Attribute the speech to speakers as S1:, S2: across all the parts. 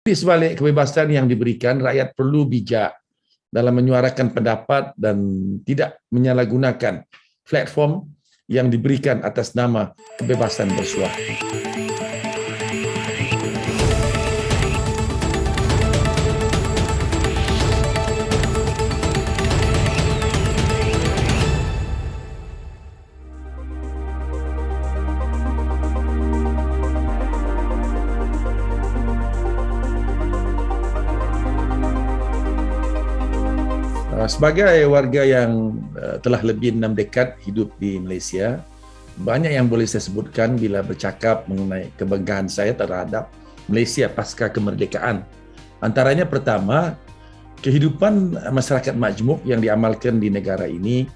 S1: Di sebalik kebebasan yang diberikan, rakyat perlu bijak dalam menyuarakan pendapat dan tidak menyalahgunakan platform yang diberikan atas nama kebebasan bersuara. Sebagai warga yang telah lebih 6 dekad hidup di Malaysia, banyak yang boleh saya sebutkan bila bercakap mengenai kebanggaan saya terhadap Malaysia pasca kemerdekaan. Antaranya pertama, kehidupan masyarakat majmuk yang diamalkan di negara ini,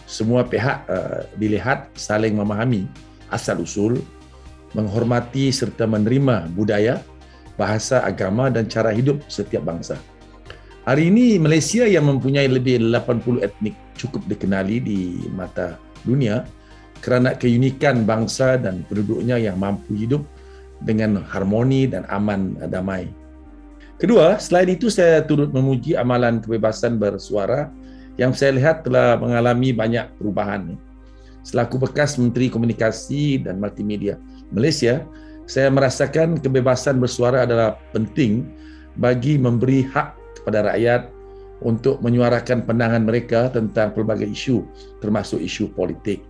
S1: semua pihak dilihat saling memahami asal-usul, menghormati serta menerima budaya, bahasa, agama dan cara hidup setiap bangsa. Hari ini Malaysia yang mempunyai lebih 80 etnik cukup dikenali di mata dunia kerana keunikan bangsa dan penduduknya yang mampu hidup dengan harmoni dan aman damai. Kedua, selain itu saya turut memuji amalan kebebasan bersuara yang saya lihat telah mengalami banyak perubahan. Selaku bekas Menteri Komunikasi dan Multimedia Malaysia, saya merasakan kebebasan bersuara adalah penting bagi memberi hak kepada rakyat untuk menyuarakan pandangan mereka tentang pelbagai isu, termasuk isu politik.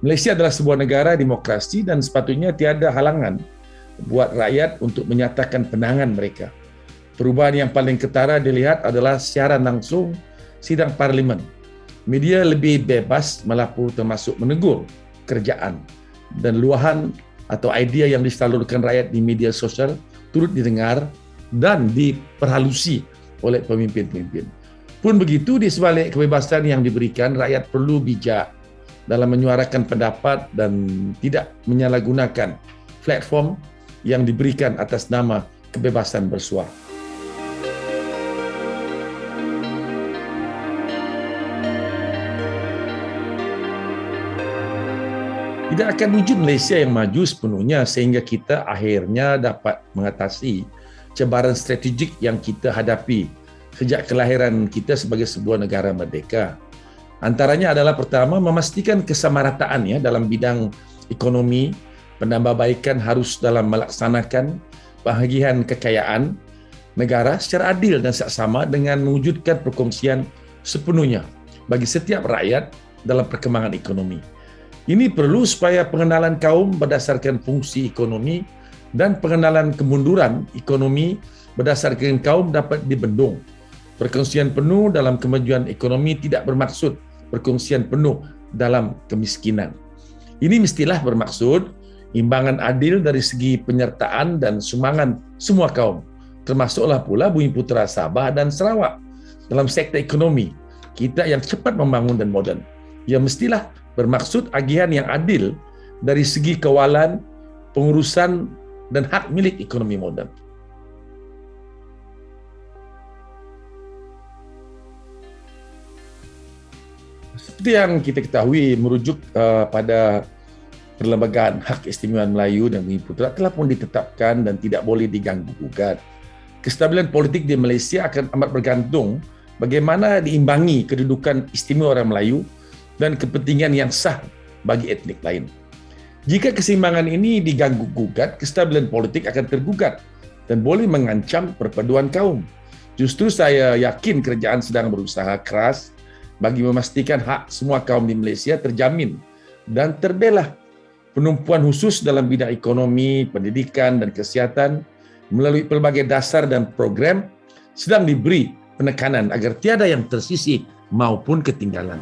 S1: Malaysia adalah sebuah negara demokrasi dan sepatutnya tiada halangan buat rakyat untuk menyatakan pandangan mereka. Perubahan yang paling ketara dilihat adalah siaran langsung sidang parlimen. Media lebih bebas melapor termasuk menegur kerjaan dan luahan atau idea yang disalurkan rakyat di media sosial turut didengar dan diperhalusi oleh pemimpin-pemimpin. Pun begitu, di sebalik kebebasan yang diberikan, rakyat perlu bijak dalam menyuarakan pendapat dan tidak menyalahgunakan platform yang diberikan atas nama kebebasan bersuara. Tidak akan wujud Malaysia yang maju sepenuhnya sehingga kita akhirnya dapat mengatasi cabaran strategik yang kita hadapi sejak kelahiran kita sebagai sebuah negara merdeka. Antaranya adalah pertama, memastikan kesamarataan dalam bidang ekonomi, penambahbaikan harus dalam melaksanakan bahagian kekayaan negara secara adil dan saksama dengan mewujudkan perkongsian sepenuhnya bagi setiap rakyat dalam perkembangan ekonomi. Ini perlu supaya pengenalan kaum berdasarkan fungsi ekonomi dan pengenalan kemunduran ekonomi berdasarkan kaum dapat dibendung. Perkongsian penuh dalam kemajuan ekonomi tidak bermaksud perkongsian penuh dalam kemiskinan. Ini mestilah bermaksud imbangan adil dari segi penyertaan dan sumbangan semua kaum, termasuklah pula Bumiputera Sabah dan Sarawak dalam sektor ekonomi kita yang cepat membangun dan moden. Ia mestilah bermaksud agihan yang adil dari segi kawalan, pengurusan dan hak milik ekonomi moden. Seperti yang kita ketahui, merujuk pada Perlembagaan Hak Keistimewaan Melayu dan Bumiputera telah pun ditetapkan dan tidak boleh diganggu-gugat. Kestabilan politik di Malaysia akan amat bergantung bagaimana diimbangi kedudukan istimewa orang Melayu dan kepentingan yang sah bagi etnik lain. Jika keseimbangan ini diganggu-gugat, kestabilan politik akan tergugat dan boleh mengancam perpaduan kaum. Justru saya yakin kerajaan sedang berusaha keras bagi memastikan hak semua kaum di Malaysia terjamin dan terbelah. Penumpuan khusus dalam bidang ekonomi, pendidikan dan kesihatan melalui pelbagai dasar dan program sedang diberi penekanan agar tiada yang tersisih maupun ketinggalan.